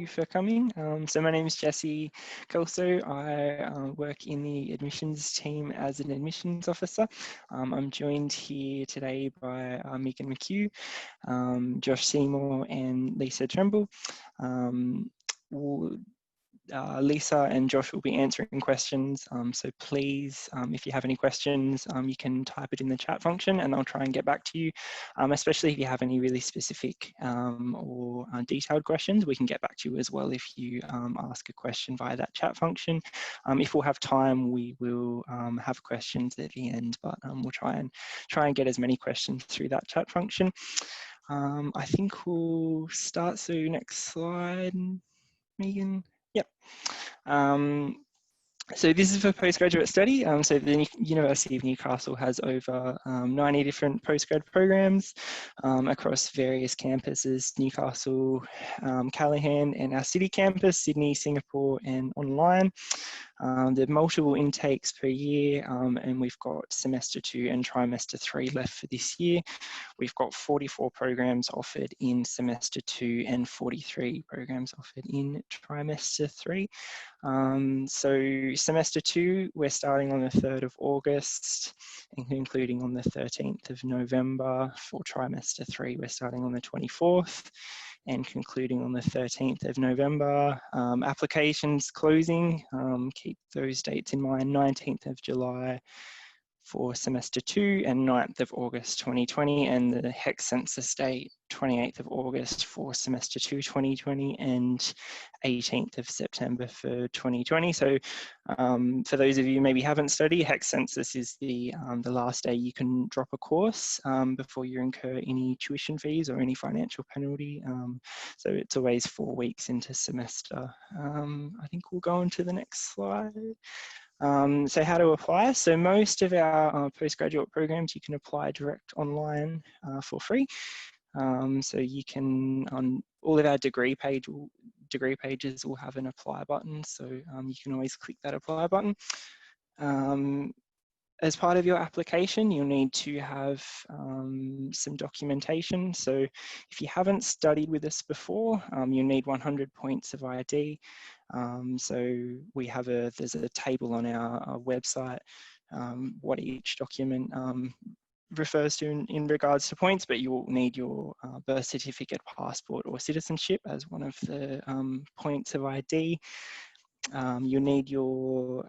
you for coming. So my name is Jesse Kelso. I work in the admissions team as an admissions officer. I'm joined here today by Meegan McHugh, Josh Seymour and Lisa Tremble. Lisa and Josh will be answering questions, so please, if you have any questions, you can type it in the chat function and I'll try and get back to you, especially if you have any really specific or detailed questions. We can get back to you as well if you ask a question via that chat function. If we'll have time, we will have questions at the end, but we'll try and get as many questions through that chat function. I think we'll start, so next slide, Meegan. Yep. So this is for postgraduate study. So the University of Newcastle has over 90 different postgrad programs across various campuses: Newcastle, Callaghan, and our city campus, Sydney, Singapore, and online. There are multiple intakes per year, and we've got semester 2 and trimester 3 left for this year. We've got 44 programs offered in semester 2 and 43 programs offered in trimester 3. So semester 2, we're starting on the 3rd of August and concluding on the 13th of November. For trimester 3, we're starting on the 24th and concluding on the 13th of November. Applications closing, keep those dates in mind: 19th of July for semester 2 and 9th of August 2020, and the HEC census date 28th of August for semester 2 2020 and 18th of September for 2020. So for those of you maybe haven't studied, HEC census is the last day you can drop a course before you incur any tuition fees or any financial penalty. So it's always 4 weeks into semester. I think we'll go on to the next slide. So how to apply. So most of our postgraduate programs you can apply direct online for free. So you can, on all of our degree pages will have an apply button, so you can always click that apply button. As part of your application, you'll need to have some documentation. So if you haven't studied with us before, you'll need 100 points of ID. So we have there's a table on our website, what each document refers to in regards to points, but you'll need your birth certificate, passport, or citizenship as one of the points of ID. You'll need your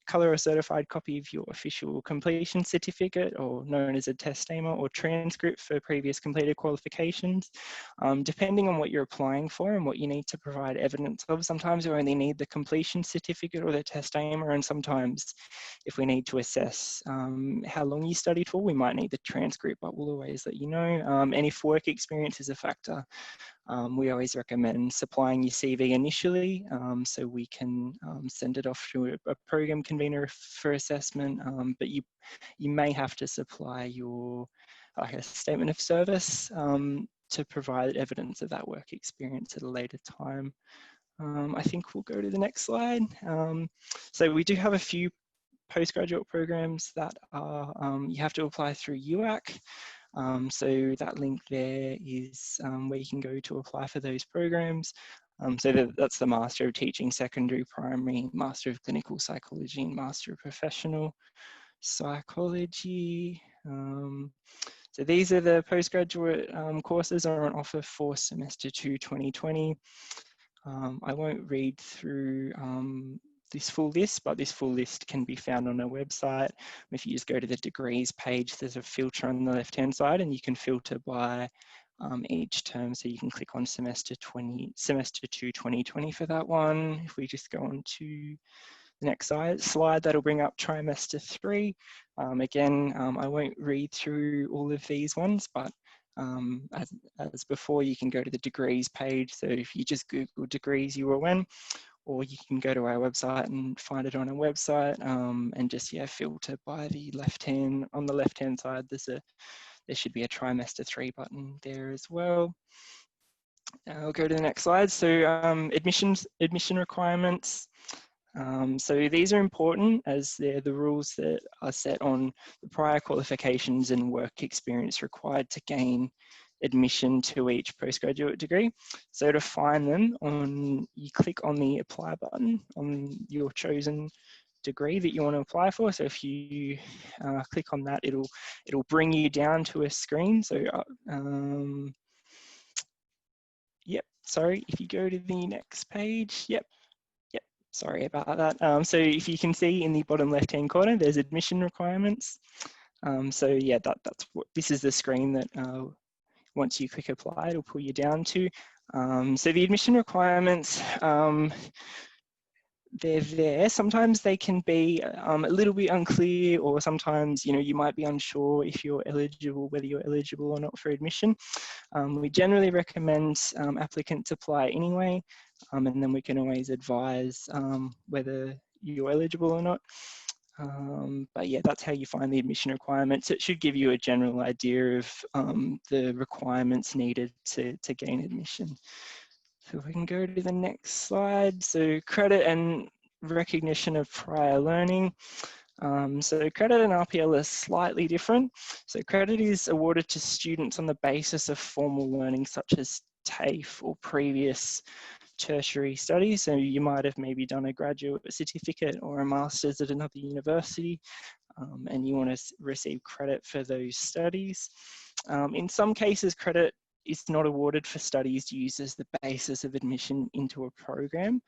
colour or certified copy of your official completion certificate, or known as a testament or transcript for previous completed qualifications. Depending on what you're applying for and what you need to provide evidence of, sometimes you only need the completion certificate or the testament, and sometimes if we need to assess how long you studied for, we might need the transcript, but we'll always let you know. And if work experience is a factor, we always recommend supplying your CV initially, so we can send it off to a program convener for assessment, but you may have to supply your statement of service to provide evidence of that work experience at a later time. I think we'll go to the next slide. So we do have a few postgraduate programs that are, you have to apply through UAC. So that link there is where you can go to apply for those programs. So that's the Master of Teaching Secondary Primary, Master of Clinical Psychology, and Master of Professional Psychology. So these are the postgraduate courses that are on offer for semester 2 2020. I won't read through this full list, but this full list can be found on our website. If you just go to the degrees page, there's a filter on the left-hand side, and you can filter by each term. So you can click on semester 2 2020 for that one. If we just go on to the next slide, that'll bring up trimester 3. Again, I won't read through all of these ones, but as before, you can go to the degrees page. So if you just Google degrees UON, or you can go to our website and find it on our website, and just filter by the left-hand, on the left-hand side, there should be a trimester 3 button there as well. I'll go to the next slide. So admission requirements. So these are important as they're the rules that are set on the prior qualifications and work experience required to gain admission to each postgraduate degree. So to find them, you click on the apply button on your chosen degree that you want to apply for. So if you click on that, it'll bring you down to a screen. So yep, sorry, if you go to the next page, yep, sorry about that. So if you can see in the bottom left-hand corner, there's admission requirements. So yeah, this is the screen that once you click apply, it'll pull you down to. So the admission requirements, they're there. Sometimes they can be a little bit unclear, or sometimes, you know, you might be unsure if you're eligible, whether you're eligible or not for admission. We generally recommend applicants apply anyway, and then we can always advise whether you're eligible or not. But yeah, that's how you find the admission requirements. It should give you a general idea of the requirements needed to gain admission. So if we can go to the next slide. So credit and recognition of prior learning. So credit and RPL are slightly different. So credit is awarded to students on the basis of formal learning such as TAFE or previous tertiary studies. So you might have maybe done a graduate certificate or a master's at another university, and you want to receive credit for those studies. In some cases, credit is not awarded for studies used as the basis of admission into a program.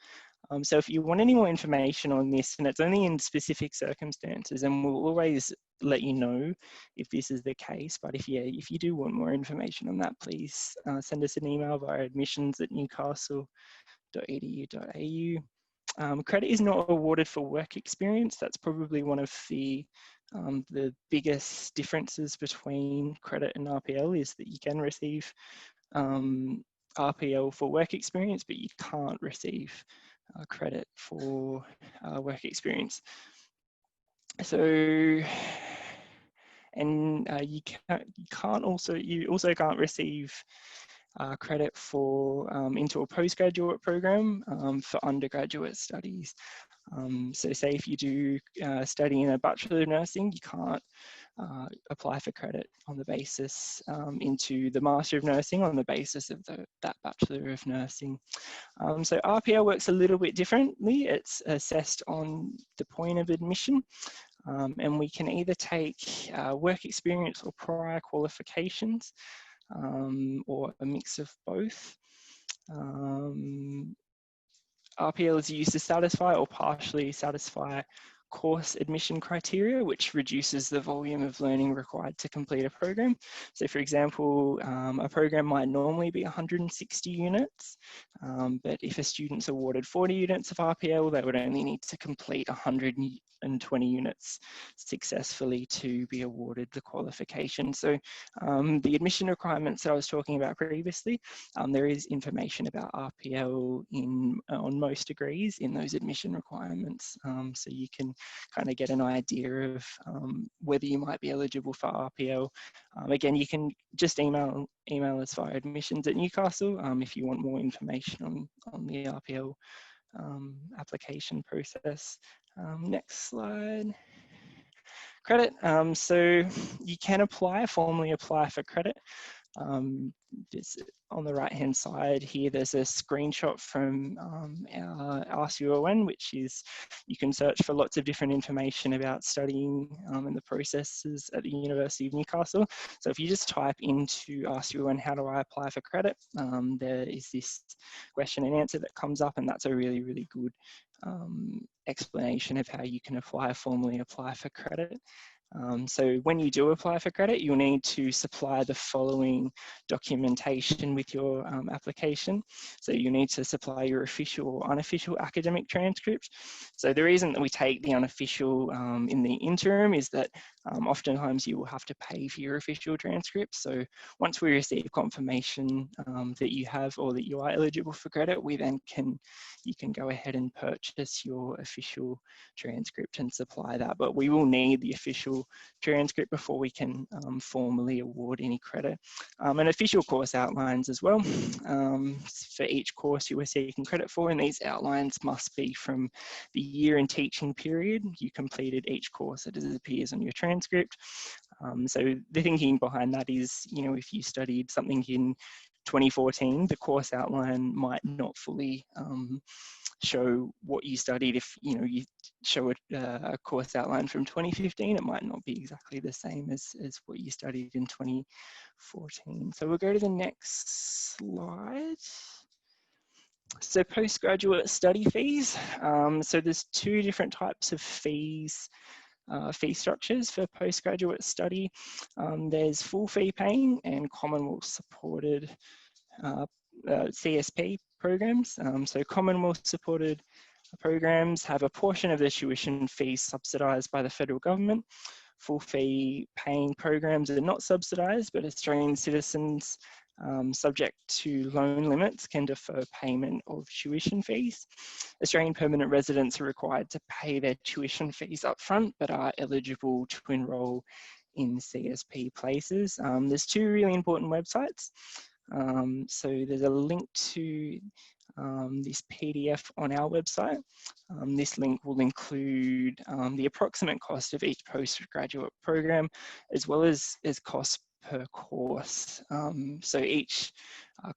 So if you want any more information on this, and it's only in specific circumstances, and we'll always let you know if this is the case, but if you do want more information on that, please send us an email via admissions@newcastle.edu.au. Credit is not awarded for work experience. That's probably one of the biggest differences between credit and RPL, is that you can receive RPL for work experience, but you can't receive credit for work experience. So, and you also can't receive credit for into a postgraduate program for undergraduate studies. So say if you do study in a Bachelor of Nursing, you can't apply for credit on the basis into the Master of Nursing on the basis of that Bachelor of Nursing. So RPL works a little bit differently. It's assessed on the point of admission, and we can either take work experience or prior qualifications, or a mix of both. RPL is used to satisfy or partially satisfy course admission criteria, which reduces the volume of learning required to complete a program. So for example, a program might normally be 160 units, but if a student's awarded 40 units of RPL, they would only need to complete 120 units successfully to be awarded the qualification. So the admission requirements that I was talking about previously, there is information about RPL on most degrees in those admission requirements. So you can kind of get an idea of whether you might be eligible for RPL. Again, you can just email us via admissions@Newcastle if you want more information on the RPL application process. Next slide. Credit. So you can formally apply for credit. This, on the right hand side here, there's a screenshot from our RCUON, which is, you can search for lots of different information about studying and the processes at the University of Newcastle. So if you just type into RCUON, how do I apply for credit? There is this question and answer that comes up, and that's a really, really good explanation of how you can formally apply for credit. So when you do apply for credit, you'll need to supply the following documentation with your application. So you need to supply your official or unofficial academic transcript. So the reason that we take the unofficial in the interim is that oftentimes you will have to pay for your official transcript. So once we receive confirmation that you have, or that you are eligible for credit, you can go ahead and purchase your official transcript and supply that. But we will need the official transcript before we can formally award any credit. An official course outlines as well for each course you are seeking credit for, and these outlines must be from the year and teaching period you completed each course that appears on your transcript. So the thinking behind that is, you know, if you studied something in 2014, the course outline might not fully show what you studied. If, you know, you show a course outline from 2015, it might not be exactly the same as what you studied in 2014. So we'll go to the next slide. So postgraduate study fees. So there's two different types of fees, fee structures for postgraduate study. There's full fee paying and Commonwealth supported CSP programs. So Commonwealth supported programs have a portion of their tuition fees subsidised by the federal government. Full fee paying programs are not subsidised, but Australian citizens subject to loan limits can defer payment of tuition fees. Australian permanent residents are required to pay their tuition fees upfront, but are eligible to enrol in CSP places. There's two really important websites. So there's a link to this PDF on our website. This link will include the approximate cost of each postgraduate program, as well as costs per course. So each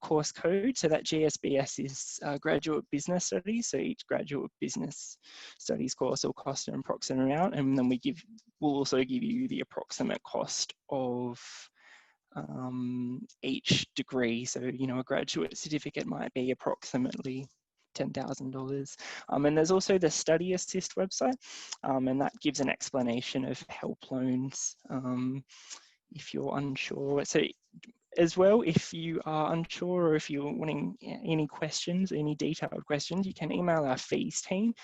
course code, so that GSBS is Graduate Business Studies. So each Graduate Business Studies course will cost an approximate amount, and then we'll also give you the approximate cost of each degree. So, you know, a graduate certificate might be approximately $10,000. And there's also the Study Assist website, and that gives an explanation of help loans if you're unsure. So as well, if you are unsure or if you're wanting any questions, any detailed questions, you can email our fees team.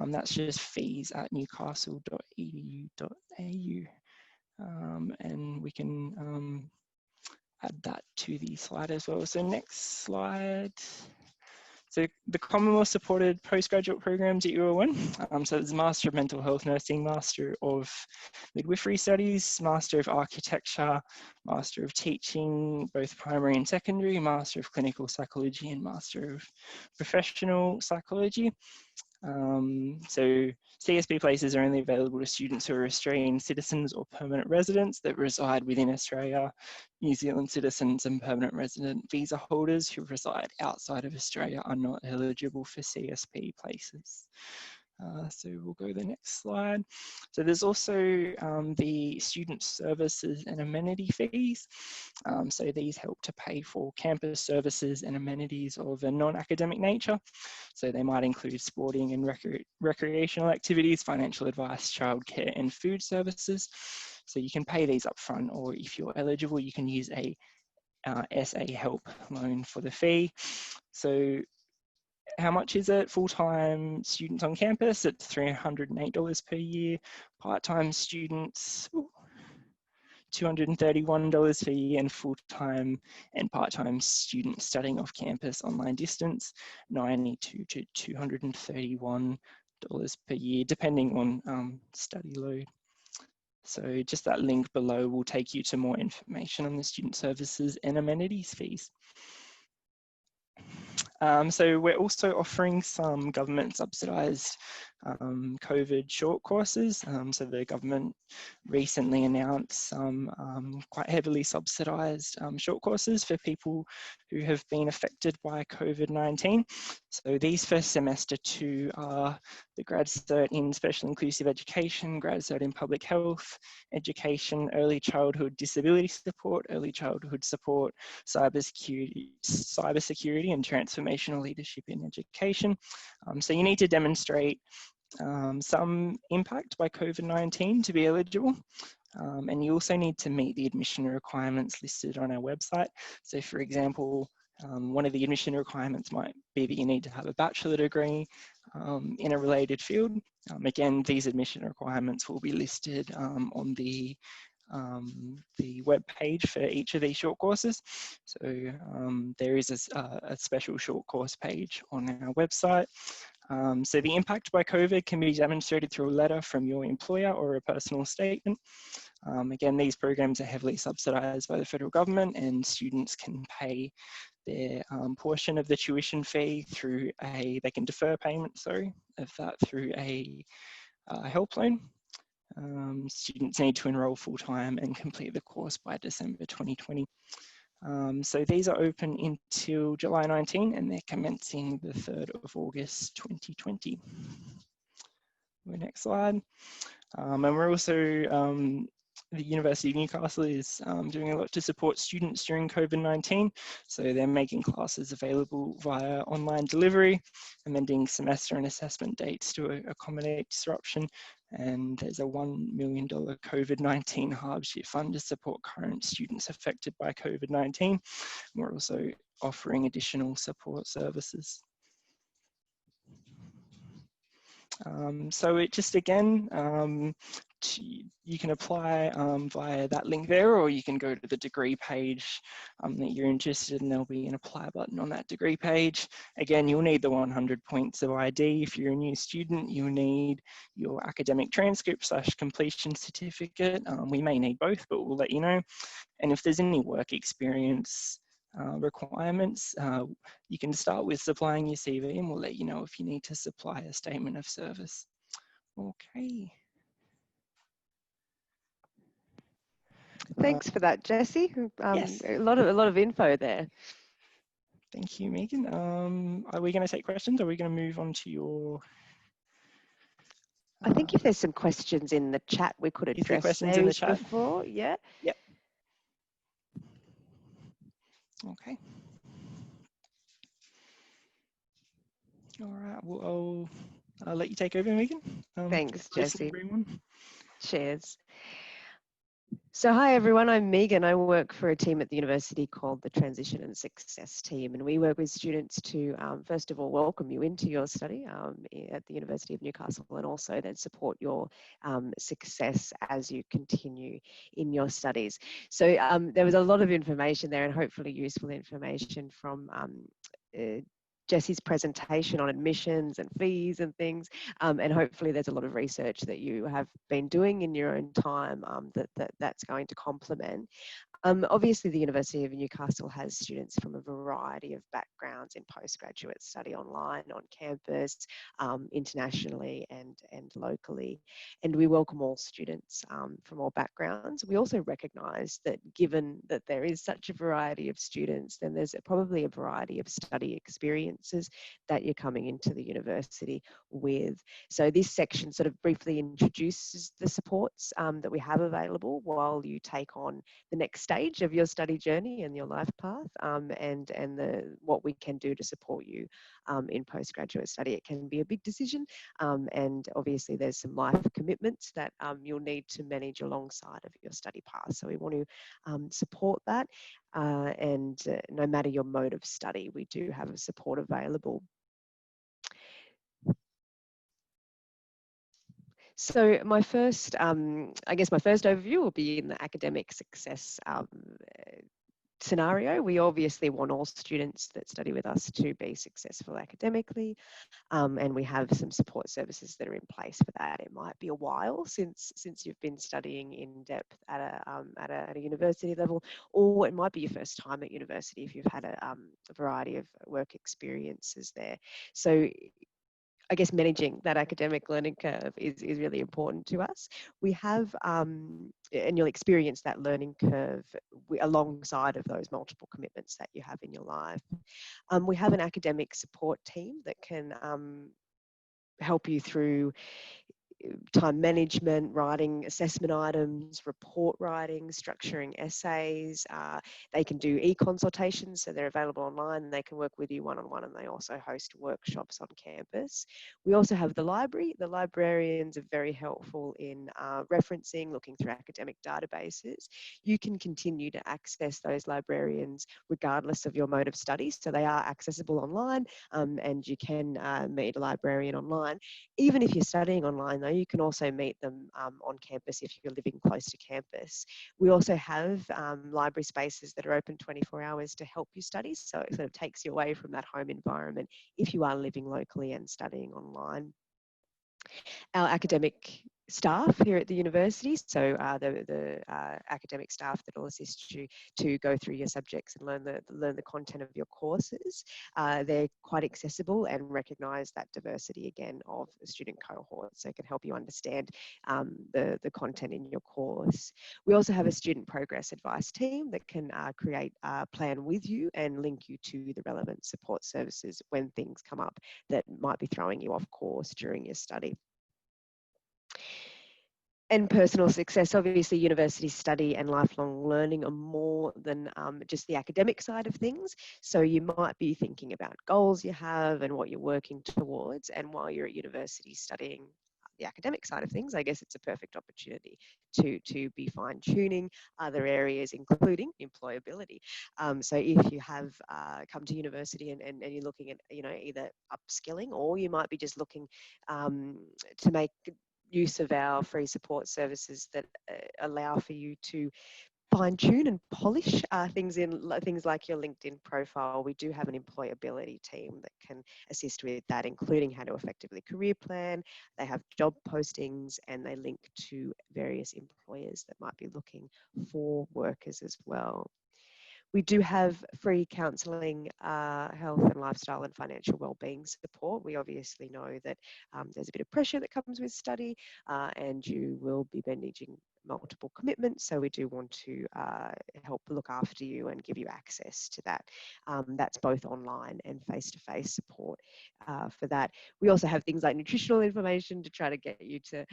That's just fees@newcastle.edu.au. And we can add that to the slide as well. So next slide. So the Commonwealth supported postgraduate programs at UO1. So there's Master of Mental Health Nursing, Master of Midwifery Studies, Master of Architecture, Master of Teaching, both primary and secondary, Master of Clinical Psychology and Master of Professional Psychology. So CSP places are only available to students who are Australian citizens or permanent residents that reside within Australia. New Zealand citizens and permanent resident visa holders who reside outside of Australia are not eligible for CSP places. So we'll go to the next slide. So there's also the student services and amenity fees. So these help to pay for campus services and amenities of a non-academic nature. So they might include sporting and recreational activities, financial advice, childcare and food services. So you can pay these upfront, or if you're eligible, you can use a SA help loan for the fee. So how much is it? Full-time students on campus, it's $308 per year. Part-time students, $231 per year, and full-time and part-time students studying off campus online distance, $92 to $231 per year, depending on study load. So just that link below will take you to more information on the student services and amenities fees. So we're also offering some government subsidised COVID short courses. So the government recently announced some quite heavily subsidised short courses for people who have been affected by COVID-19. So these first semester 2 are the Grad Cert in Special Inclusive Education, Grad Cert in Public Health, Education, Early Childhood Disability Support, Early Childhood Support, Cybersecurity and Transformational Leadership in Education. So you need to demonstrate some impact by COVID-19 to be eligible. And you also need to meet the admission requirements listed on our website. So for example, one of the admission requirements might be that you need to have a bachelor degree in a related field. Again, these admission requirements will be listed on the web page for each of these short courses. So there is a special short course page on our website. So the impact by COVID can be demonstrated through a letter from your employer or a personal statement. Again, these programs are heavily subsidised by the federal government, and students can pay their portion of the tuition fee through they can defer payment, of that through a help loan. Students need to enrol full-time and complete the course by December 2020. So these are open until July 19 and they're commencing the 3rd of August 2020. The next slide. And we're also, the University of Newcastle is doing a lot to support students during COVID-19. So they're making classes available via online delivery, amending semester and assessment dates to accommodate disruption. And there's a $1 million COVID-19 hardship fund to support current students affected by COVID-19. We're also offering additional support services. So it just, again, you can apply via that link there, or you can go to the degree page that you're interested in. There'll be an apply button on that degree page. Again, you'll need the 100 points of ID. If you're a new student, you'll need your academic transcript / completion certificate. We may need both, but we'll let you know. And if there's any work experience requirements, you can start with supplying your CV and we'll let you know if you need to supply a statement of service. Okay. Thanks for that, Jesse. Yes. A lot of info there. Thank you, Megan. Are we going to take questions or are we going to move on to your... I think if there's some questions in the chat, we could address questions in the chat before. Yeah. Yep. Okay. All right. Well, I'll let you take over, Megan. Thanks, Jesse. Everyone. Cheers. So hi everyone, I'm Meegan. I work for a team at the university called the Transition and Success Team, and we work with students to first of all welcome you into your study at the University of Newcastle, and also then support your success as you continue in your studies. So there was a lot of information there, and hopefully useful information from Jesse's presentation on admissions and fees and things, and hopefully there's a lot of research that you have been doing in your own time that's going to complement. Obviously, the University of Newcastle has students from a variety of backgrounds in postgraduate study online, on campus, internationally and locally. And we welcome all students from all backgrounds. We also recognise that given that there is such a variety of students, then there's probably a variety of study experiences that you're coming into the university with. So this section sort of briefly introduces the supports that we have available while you take on the next stage of your study journey and your life path, and what we can do to support you in postgraduate study. It can be a big decision, and obviously there's some life commitments that you'll need to manage alongside of your study path. So we want to support that, and no matter your mode of study, we do have a support available. So my first, I guess my first overview will be in the academic success scenario. We obviously want all students that study with us to be successful academically, and we have some support services that are in place for that. It might be a while since you've been studying in depth at a university level, or it might be your first time at university if you've had a variety of work experiences there. So I guess managing that academic learning curve is really important to us. We have, and you'll experience that learning curve alongside of those multiple commitments that you have in your life. We have an academic support team that can help you through time management, writing assessment items, report writing, structuring essays. They can do e-consultations, so they're available online. They can work with you one-on-one, and they also host workshops on campus. We also have the library. The librarians are very helpful in referencing, looking through academic databases. You can continue to access those librarians regardless of your mode of study, so they are accessible online, and you can meet a librarian online. Even if you're studying online, though, you can also meet them on campus if you're living close to campus. We also have library spaces that are open 24 hours to help you study, so it sort of takes you away from that home environment if you are living locally and studying online. Our academic staff here at the university, so the academic staff that will assist you to go through your subjects and learn the content of your courses. They're quite accessible and recognise that diversity again of student cohorts, so it can help you understand the content in your course. We also have a student progress advice team that can create a plan with you and link you to the relevant support services when things come up that might be throwing you off course during your study. And personal success, obviously university study and lifelong learning are more than just the academic side of things. So you might be thinking about goals you have and what you're working towards. And while you're at university studying the academic side of things, I guess it's a perfect opportunity to be fine tuning other areas, including employability. So if you have come to university and you're looking at, either upskilling, or you might be just looking to make use of our free support services that allow for you to fine-tune and polish things like your LinkedIn profile. We do have an employability team that can assist with that, including how to effectively career plan. They have job postings and they link to various employers that might be looking for workers as well. We do have free counselling, health and lifestyle and financial wellbeing support. We obviously know that there's a bit of pressure that comes with study and you will be managing multiple commitments. So we do want to help look after you and give you access to that. That's both online and face-to-face support for that. We also have things like nutritional information to try to get you to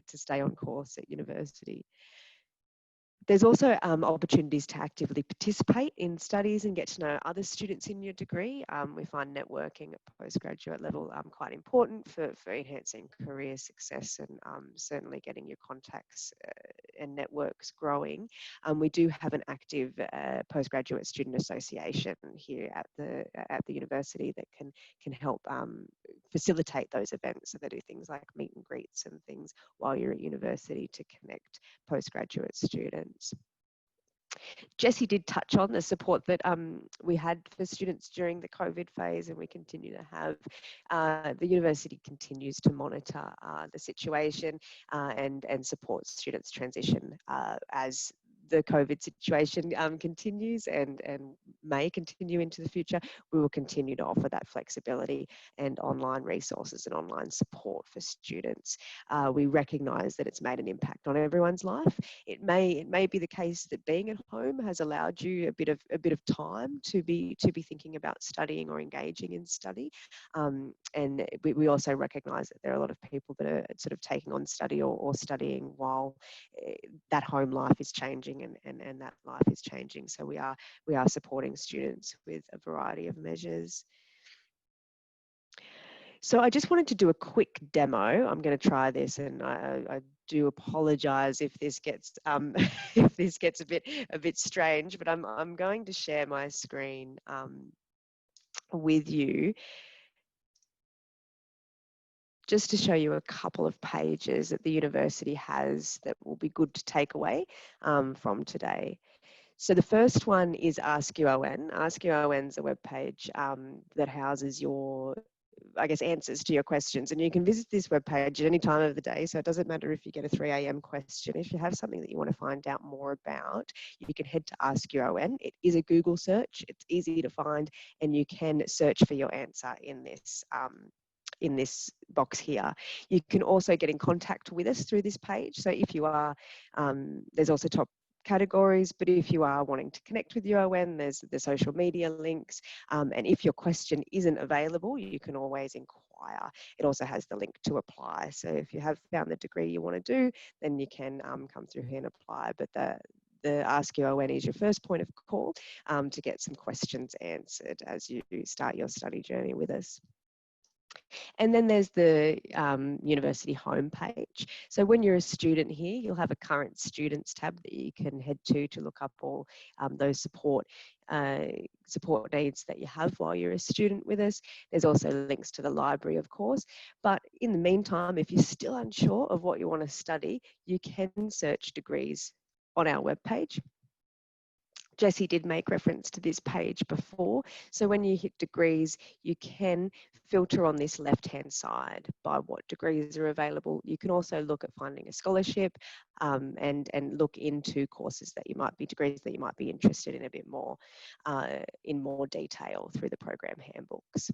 stay on course at university. There's also opportunities to actively participate in studies and get to know other students in your degree. We find networking at postgraduate level quite important for enhancing career success and certainly getting your contacts and networks growing. We do have an active postgraduate student association here at the university that can help facilitate those events. So they do things like meet and greets and things while you're at university to connect postgraduate students. Jessie did touch on the support that we had for students during the COVID phase, and we continue to have. The university continues to monitor the situation and support students transition as the COVID situation continues and may continue into the future. We will continue to offer that flexibility and online resources and online support for students. We recognise that it's made an impact on everyone's life. It may be the case that being at home has allowed you a bit of time to be thinking about studying or engaging in study. And we also recognise that there are a lot of people that are sort of taking on study or studying while that home life is changing and that life is changing. So we are supporting students with a variety of measures. So I just wanted to do a quick demo. I'm going to try this, and I do apologise if this gets a bit strange, but I'm going to share my screen with you, just to show you a couple of pages that the university has that will be good to take away from today. So the first one is Ask UON. Ask UON is a webpage that houses your, I guess, answers to your questions. And you can visit this webpage at any time of the day. So it doesn't matter if you get a 3 a.m. question. If you have something that you want to find out more about, you can head to Ask UON. It is a Google search. It's easy to find, and you can search for your answer in this box here. You can also get in contact with us through this page. So if you are, there's also top categories, but if you are wanting to connect with UON, there's the social media links. And if your question isn't available, you can always inquire. It also has the link to apply. So if you have found the degree you want to do, then you can come through here and apply. But the Ask UON is your first point of call to get some questions answered as you start your study journey with us. And then there's the university homepage. So when you're a student here, you'll have a current students tab that you can head to look up all those support needs that you have while you're a student with us. There's also links to the library, of course. But in the meantime, if you're still unsure of what you want to study, you can search degrees on our webpage Jessie did make reference to this page before. So when you hit degrees, you can filter on this left-hand side by what degrees are available. You can also look at finding a scholarship and look into courses that you might be, degrees that you might be interested in a bit more, in more detail through the program handbooks.